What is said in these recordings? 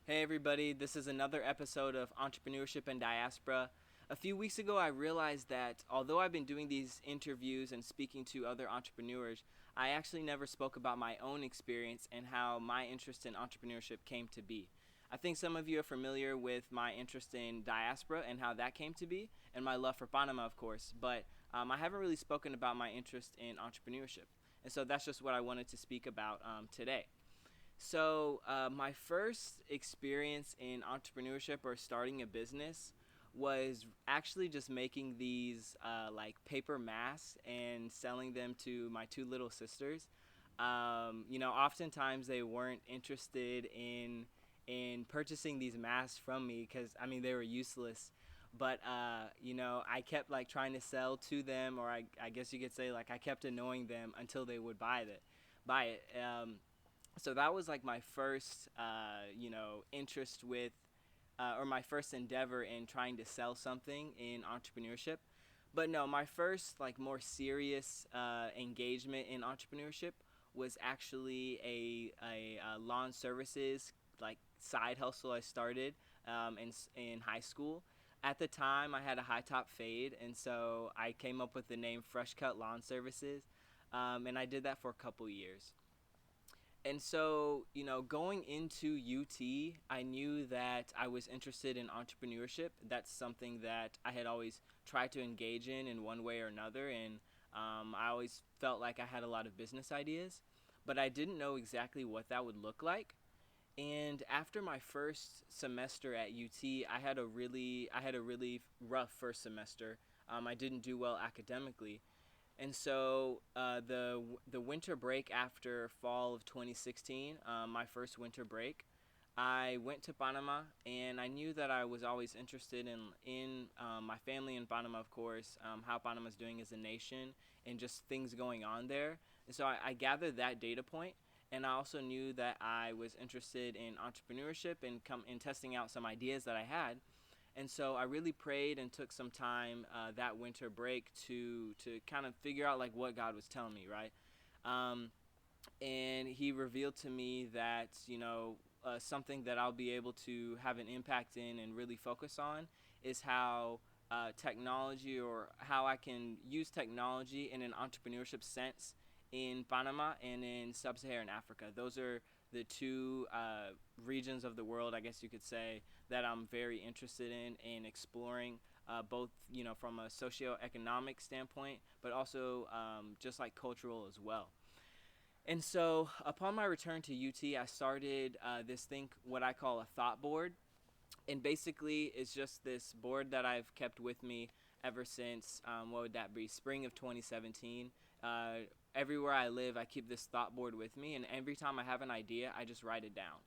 Hey everybody, this is another episode of Entrepreneurship and Diaspora. A few weeks ago, I realized that although I've been doing these interviews and speaking to other entrepreneurs, I actually never spoke about my own experience and how my interest in entrepreneurship came to be. I think some of you are familiar with my interest in diaspora and how that came to be, and my love for Panama, of course, but I haven't really spoken about my interest in entrepreneurship. And so that's just what I wanted to speak about today. My first experience in entrepreneurship or starting a business was actually just making these like paper masks and selling them to my two little sisters. Oftentimes they weren't interested in purchasing these masks from me because they were useless. But I kept like trying to sell to them, or I guess you could say like I kept annoying them until they would buy it. So that was like my first interest with or my first endeavor in trying to sell something in entrepreneurship. But no, my first like more serious engagement in entrepreneurship was actually a lawn services like side hustle I started in high school. At the time I had a high top fade, and so I came up with the name Fresh Cut Lawn Services, and I did that for a couple years. And so, going into UT, I knew that I was interested in entrepreneurship. That's something that I had always tried to engage in one way or another. And I always felt like I had a lot of business ideas, but I didn't know exactly what that would look like. And after my first semester at UT, I had a really rough first semester. I didn't do well academically, and so the winter break after fall of 2016, my first winter break, I went to Panama, and I knew that I was always interested in my family in Panama, of course, how Panama's doing as a nation, and just things going on there. And so I gathered that data point, and I also knew that I was interested in entrepreneurship and in testing out some ideas that I had. And so I really prayed and took some time that winter break to kind of figure out like what God was telling me, right? Um, and He revealed to me that something that I'll be able to have an impact in and really focus on is how technology, or how I can use technology in an entrepreneurship sense in Panama and in sub-Saharan Africa. Those are the two regions of the world, I guess you could say, that I'm very interested in exploring, both from a socioeconomic standpoint, but also just like cultural as well. And so, upon my return to UT, I started this thing, what I call a thought board, and basically it's just this board that I've kept with me ever since what would that be, spring of 2017. Everywhere I live, I keep this thought board with me, and every time I have an idea, I just write it down.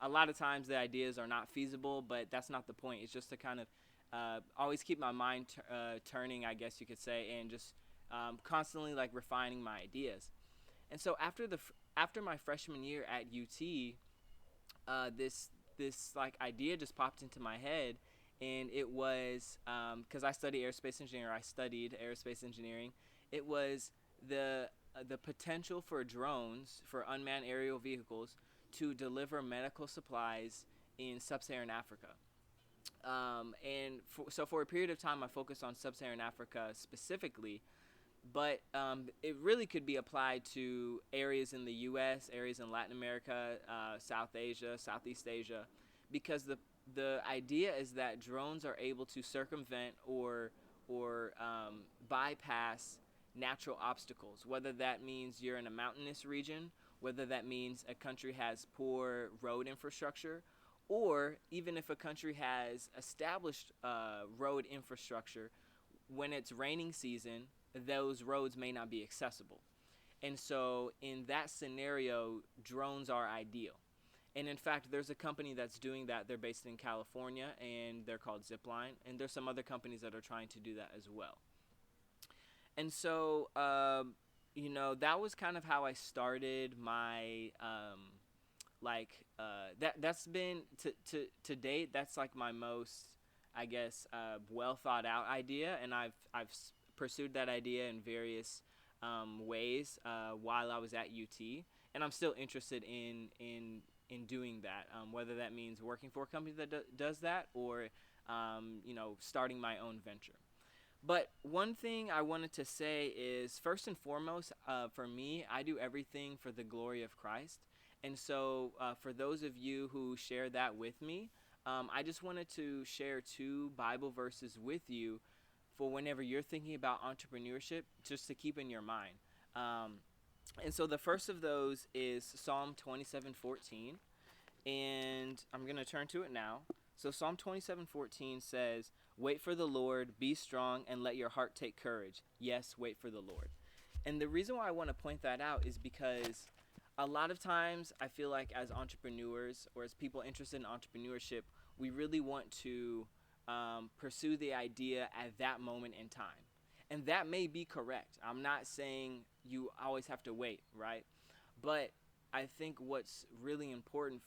A lot of times the ideas are not feasible, but that's not the point. It's just to kind of always keep my mind turning, I guess you could say, and just constantly like refining my ideas. And so after my freshman year at UT, this like idea just popped into my head, and it was because I studied aerospace engineering. I studied aerospace engineering. It was the potential for drones, for unmanned aerial vehicles, to deliver medical supplies in sub-Saharan Africa. So for a period of time, I focused on sub-Saharan Africa specifically, but it really could be applied to areas in the U.S., areas in Latin America, South Asia, Southeast Asia, because the idea is that drones are able to circumvent or bypass natural obstacles, whether that means you're in a mountainous region, whether that means a country has poor road infrastructure, or even if a country has established road infrastructure, when it's raining season, those roads may not be accessible. And so, in that scenario, drones are ideal. And in fact, there's a company that's doing that. They're based in California, and they're called Zipline. And there's some other companies that are trying to do that as well. And so, that was kind of how I started my that's been to date. That's like my most, I guess, well thought out idea, and I've pursued that idea in various ways while I was at UT, and I'm still interested in in doing that, whether that means working for a company that does that, or starting my own venture. But one thing I wanted to say is, first and foremost, for me, I do everything for the glory of Christ. And so for those of you who share that with me, I just wanted to share two Bible verses with you for whenever you're thinking about entrepreneurship, just to keep in your mind. And so the first of those is Psalm 27:14, and I'm going to turn to it now. So Psalm 27:14 says, "Wait for the Lord, be strong, and let your heart take courage. Yes, wait for the Lord." And the reason why I want to point that out is because a lot of times I feel like as entrepreneurs, or as people interested in entrepreneurship, we really want to pursue the idea at that moment in time. And that may be correct. I'm not saying you always have to wait, right? But I think what's really important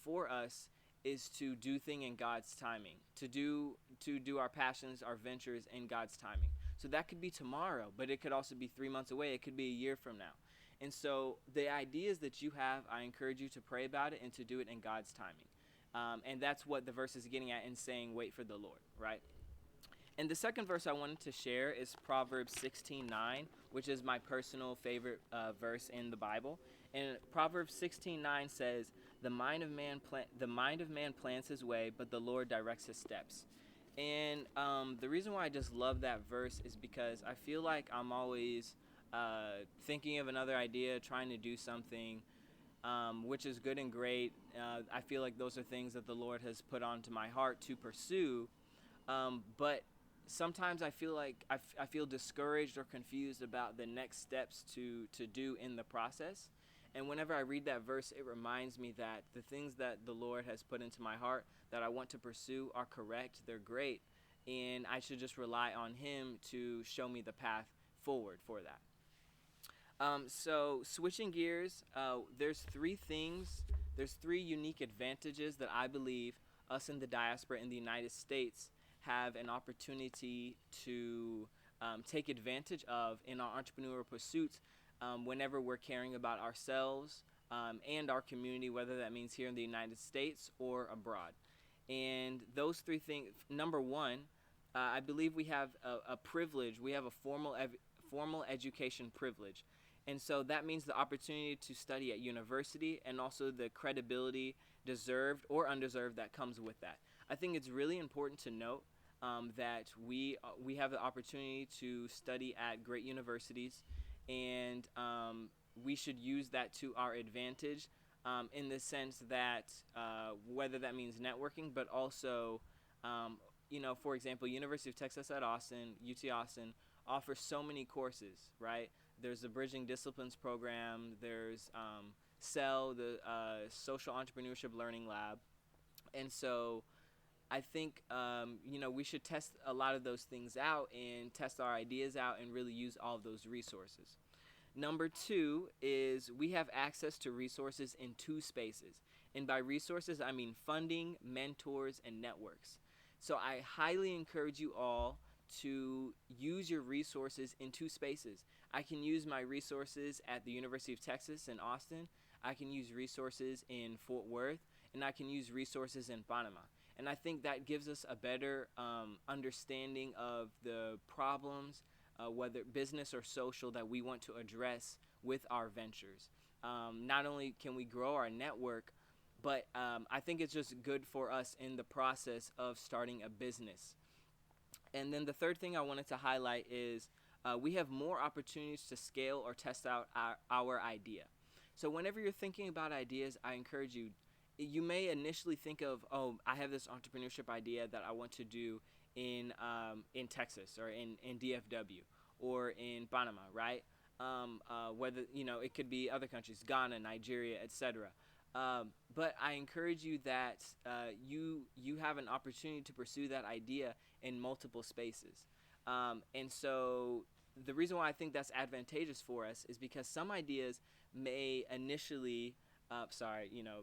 for us is to do things in God's timing, to do our passions, our ventures in God's timing. So that could be tomorrow, but it could also be 3 months away. It could be a year from now. And so the ideas that you have, I encourage you to pray about it and to do it in God's timing. And that's what the verse is getting at in saying, wait for the Lord, right? And the second verse I wanted to share is Proverbs 16:9, which is my personal favorite verse in the Bible. And Proverbs 16:9 says, the mind of man plans his way, but the Lord directs his steps." And the reason why I just love that verse is because I feel like I'm always thinking of another idea, trying to do something, which is good and great. I feel like those are things that the Lord has put onto my heart to pursue. But sometimes I feel like I feel discouraged or confused about the next steps to do in the process. And whenever I read that verse, it reminds me that the things that the Lord has put into my heart that I want to pursue are correct, they're great, and I should just rely on Him to show me the path forward for that. So switching gears, there's three unique advantages that I believe us in the diaspora in the United States have an opportunity to take advantage of in our entrepreneurial pursuits whenever we're caring about ourselves and our community, whether that means here in the United States or abroad. And those three things, number one, I believe we have a privilege. We have a formal education privilege. And so that means the opportunity to study at university and also the credibility, deserved or undeserved, that comes with that. I think it's really important to note that we have the opportunity to study at great universities, and we should use that to our advantage in the sense that whether that means networking, but also, for example, University of Texas at Austin, UT Austin, offers so many courses, right? There's the Bridging Disciplines program, there's CEL, the Social Entrepreneurship Learning Lab. And so I think, we should test a lot of those things out and test our ideas out and really use all of those resources. Number two is we have access to resources in two spaces. And by resources, I mean funding, mentors, and networks. So I highly encourage you all to use your resources in two spaces. I can use my resources at the University of Texas in Austin. I can use resources in Fort Worth, and I can use resources in Panama. And I think that gives us a better understanding of the problems, whether business or social, that we want to address with our ventures. Not only can we grow our network, but I think it's just good for us in the process of starting a business. And then the third thing I wanted to highlight is we have more opportunities to scale or test out our idea. So whenever you're thinking about ideas, I encourage you, you may initially think of, I have this entrepreneurship idea that I want to do in Texas or in DFW or in Panama, right? Whether, it could be other countries, Ghana, Nigeria, etc. But I encourage you that you have an opportunity to pursue that idea in multiple spaces. And so the reason why I think that's advantageous for us is because some ideas may initially,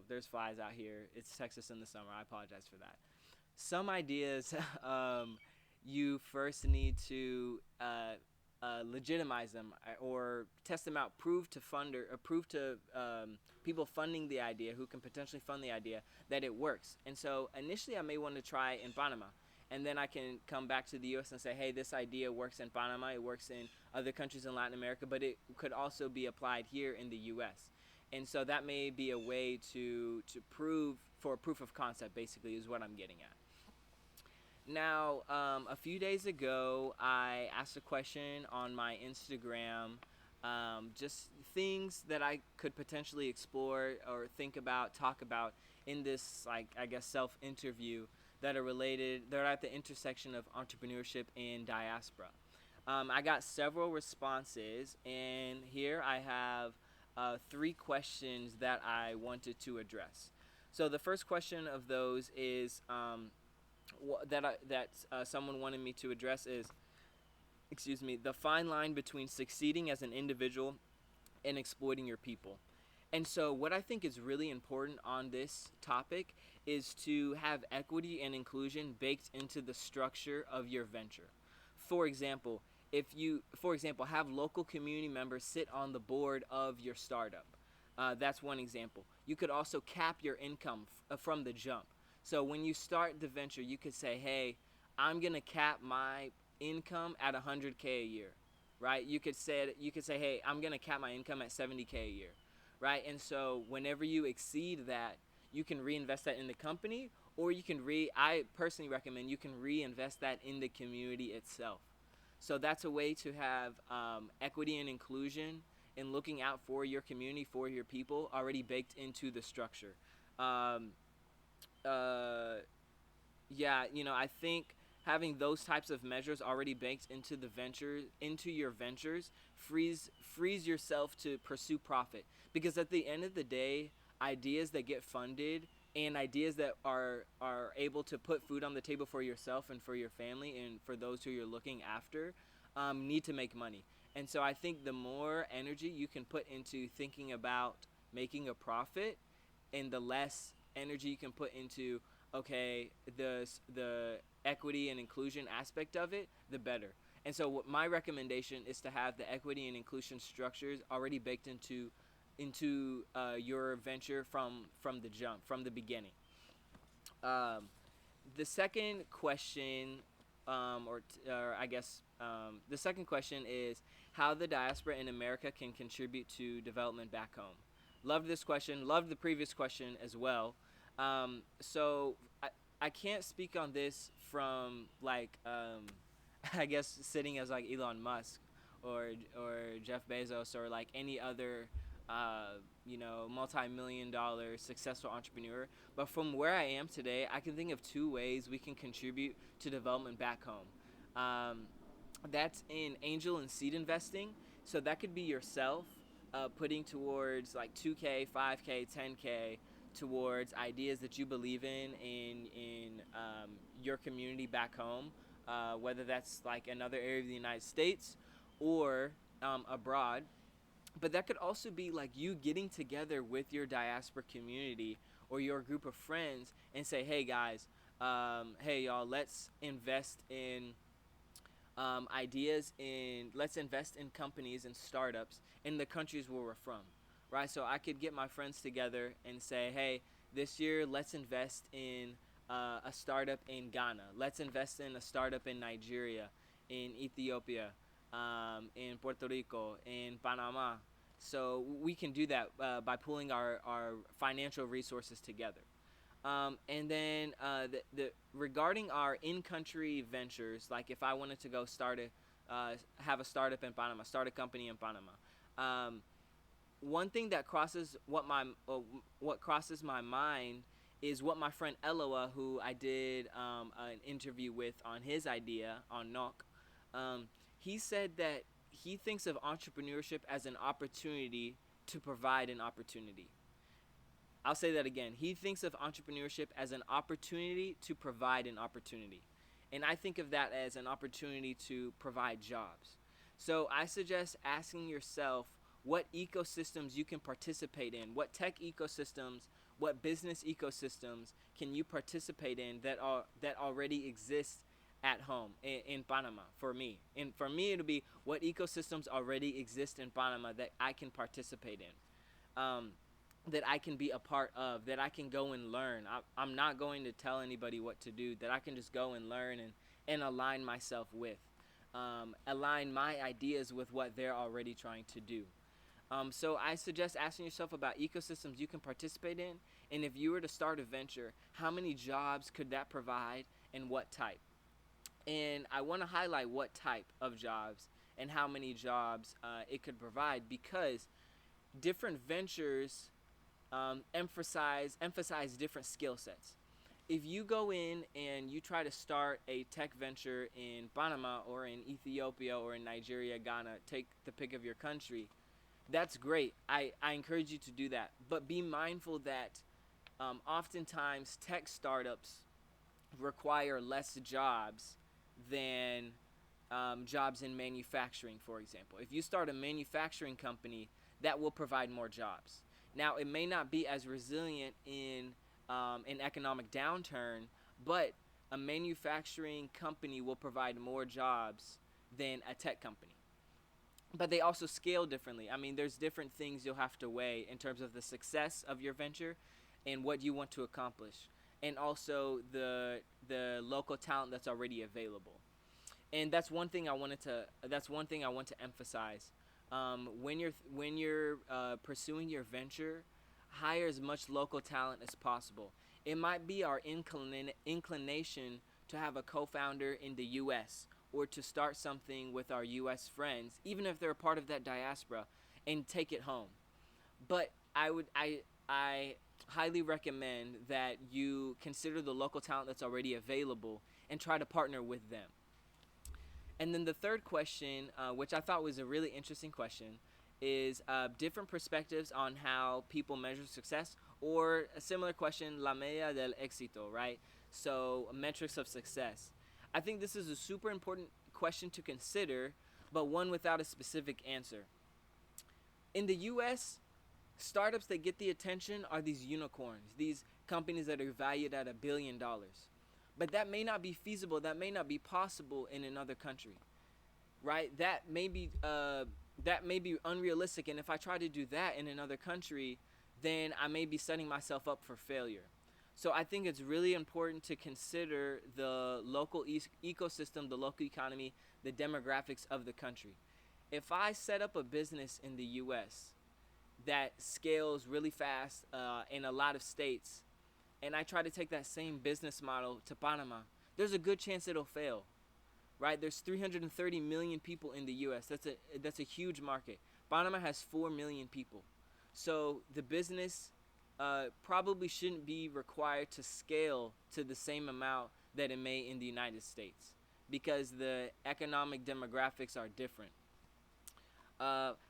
there's flies out here. It's Texas in the summer. I apologize for that. Some ideas you first need to legitimize them or test them out, prove to funder, or prove to people funding the idea, who can potentially fund the idea, that it works. And so initially I may want to try in Panama, and then I can come back to the U.S. and say, hey, this idea works in Panama, it works in other countries in Latin America, but it could also be applied here in the U.S. And so that may be a way to prove, for a proof of concept, basically, is what I'm getting at. Now, a few days ago, I asked a question on my Instagram, just things that I could potentially explore or think about, talk about in this, like, I guess, self-interview that are related, they're at the intersection of entrepreneurship and diaspora. I got several responses, and here I have 3 questions that I wanted to address. So the first question of those is someone wanted me to address is, the fine line between succeeding as an individual and exploiting your people. And so what I think is really important on this topic is to have equity and inclusion baked into the structure of your venture. For example, if you, have local community members sit on the board of your startup. That's one example. You could also cap your income from the jump. So when you start the venture, you could say, hey, I'm going to cap my income at 100K a year, right? You could say, hey, I'm going to cap my income at 70K a year, right? And so whenever you exceed that, you can reinvest that in the company, or you can I personally recommend you can reinvest that in the community itself. So that's a way to have equity and inclusion and looking out for your community, for your people, already baked into the structure. I think having those types of measures already baked into your ventures, frees yourself to pursue profit. Because at the end of the day, ideas that get funded and ideas that are able to put food on the table for yourself and for your family and for those who you're looking after, need to make money. And so I think the more energy you can put into thinking about making a profit, and the less energy you can put into, okay, the equity and inclusion aspect of it, the better. And so what my recommendation is to have the equity and inclusion structures already baked into your venture from the jump, from the beginning. The second question, the second question is how the diaspora in America can contribute to development back home. Loved this question. Loved the previous question as well. So I can't speak on this from I guess sitting as like Elon Musk or Jeff Bezos or like any other multi-million-dollar successful entrepreneur. But from where I am today, I can think of 2 ways we can contribute to development back home. That's in angel and seed investing. So that could be yourself putting towards like 2K, 5K, 10K towards ideas that you believe in your community back home, whether that's like another area of the United States or abroad. But that could also be like you getting together with your diaspora community or your group of friends and say, hey guys, hey y'all, let's invest in let's invest in companies and startups in the countries where we're from, right? So I could get my friends together and say, hey, this year let's invest in a startup in Ghana. Let's invest in a startup in Nigeria, in Ethiopia, in Puerto Rico, in Panama. So we can do that by pooling our financial resources together. And then regarding our in-country ventures, like if I wanted to go have a startup in Panama, start a company in Panama, one thing that crosses my mind is what my friend Eloa, who I did an interview with on his idea on Knock, he said that he thinks of entrepreneurship as an opportunity to provide an opportunity. I'll say that again. He thinks of entrepreneurship as an opportunity to provide an opportunity. And I think of that as an opportunity to provide jobs. So I suggest asking yourself what ecosystems you can participate in, what tech ecosystems, what business ecosystems can you participate in that already exist at home in Panama for me. And for me, it'll be what ecosystems already exist in Panama that I can participate in, that I can be a part of, that I can go and learn. I'm not going to tell anybody what to do, that I can just go and learn and align myself with, align my ideas with what they're already trying to do. So I suggest asking yourself about ecosystems you can participate in, and if you were to start a venture, how many jobs could that provide and what type? And I want to highlight what type of jobs and how many jobs it could provide, because different ventures emphasize different skill sets. If you go in and you try to start a tech venture in Panama or in Ethiopia or in Nigeria, Ghana, take the pick of your country, that's great. I encourage you to do that. But be mindful that oftentimes tech startups require less jobs than jobs in manufacturing, for example. If you start a manufacturing company, that will provide more jobs. Now, it may not be as resilient in an economic downturn, but a manufacturing company will provide more jobs than a tech company. But they also scale differently. I mean, there's different things you'll have to weigh in terms of the success of your venture and what you want to accomplish, and also the local talent that's already available. And that's one thing I want to emphasize. When you're pursuing your venture, hire as much local talent as possible. It might be our inclination to have a co-founder in the U.S. or to start something with our U.S. friends, even if they're a part of that diaspora, and take it home. But I highly recommend that you consider the local talent that's already available and try to partner with them. And then the third question, which I thought was a really interesting question, is different perspectives on how people measure success, or a similar question, la medida del éxito, right? So metrics of success. I think this is a super important question to consider, but one without a specific answer. In the U.S., startups that get the attention are these unicorns, these companies that are valued at $1 billion. But that may not be feasible, that may not be possible in another country, right? That may be unrealistic, and if I try to do that in another country, then I may be setting myself up for failure. So I think it's really important to consider the local ecosystem, the local economy, the demographics of the country. If I set up a business in the U.S. that scales really fast in a lot of states, and I try to take that same business model to Panama, there's a good chance it'll fail, right? There's 330 million people in the U.S. That's a huge market. Panama has 4 million people. So the business probably shouldn't be required to scale to the same amount that it may in the United States, because the economic demographics are different.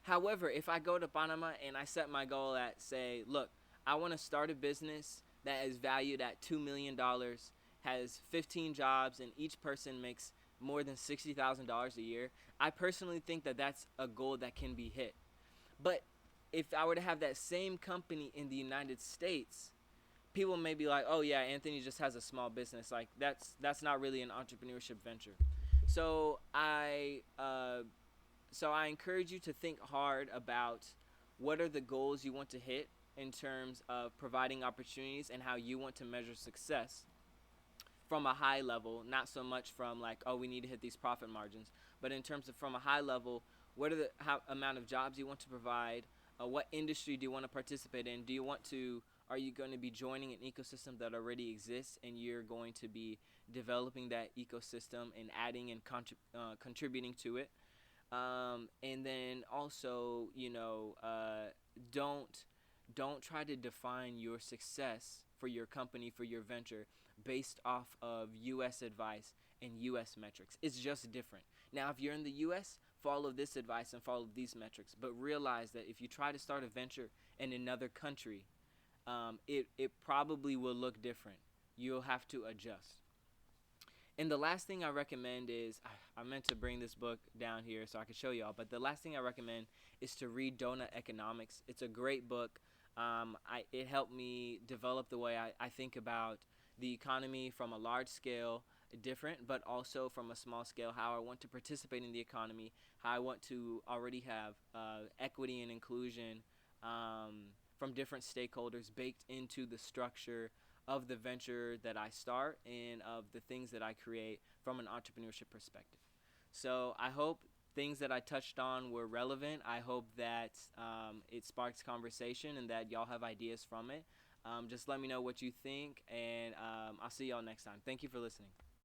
However, if I go to Panama and I set my goal at, say, look, I want to start a business that is valued at $2 million, has 15 jobs, and each person makes more than $60,000 a year, I personally think that that's a goal that can be hit. But if I were to have that same company in the United States, people may be like, oh yeah, Anthony just has a small business. Like that's not really an entrepreneurship venture. So I encourage you to think hard about what are the goals you want to hit in terms of providing opportunities and how you want to measure success from a high level, not so much from like, oh, we need to hit these profit margins, but in terms of from a high level, what are the amount of jobs you want to provide, what industry do you want to participate in, are you going to be joining an ecosystem that already exists and you're going to be developing that ecosystem and adding and contributing to it. And then also, don't try to define your success for your company, for your venture, based off of U.S. advice and U.S. metrics. It's just different. Now, if you're in the U.S., follow this advice and follow these metrics, but realize that if you try to start a venture in another country, it probably will look different. You'll have to adjust. And the last thing I recommend is, I meant to bring this book down here so I could show y'all, but the last thing I recommend is to read Donut Economics. It's a great book. It helped me develop the way I think about the economy from a large scale, different, but also from a small scale, how I want to participate in the economy, how I want to already have equity and inclusion from different stakeholders baked into the structure of the venture that I start and of the things that I create from an entrepreneurship perspective. So I hope things that I touched on were relevant. I hope that it sparks conversation and that y'all have ideas from it. Just let me know what you think, and I'll see y'all next time. Thank you for listening.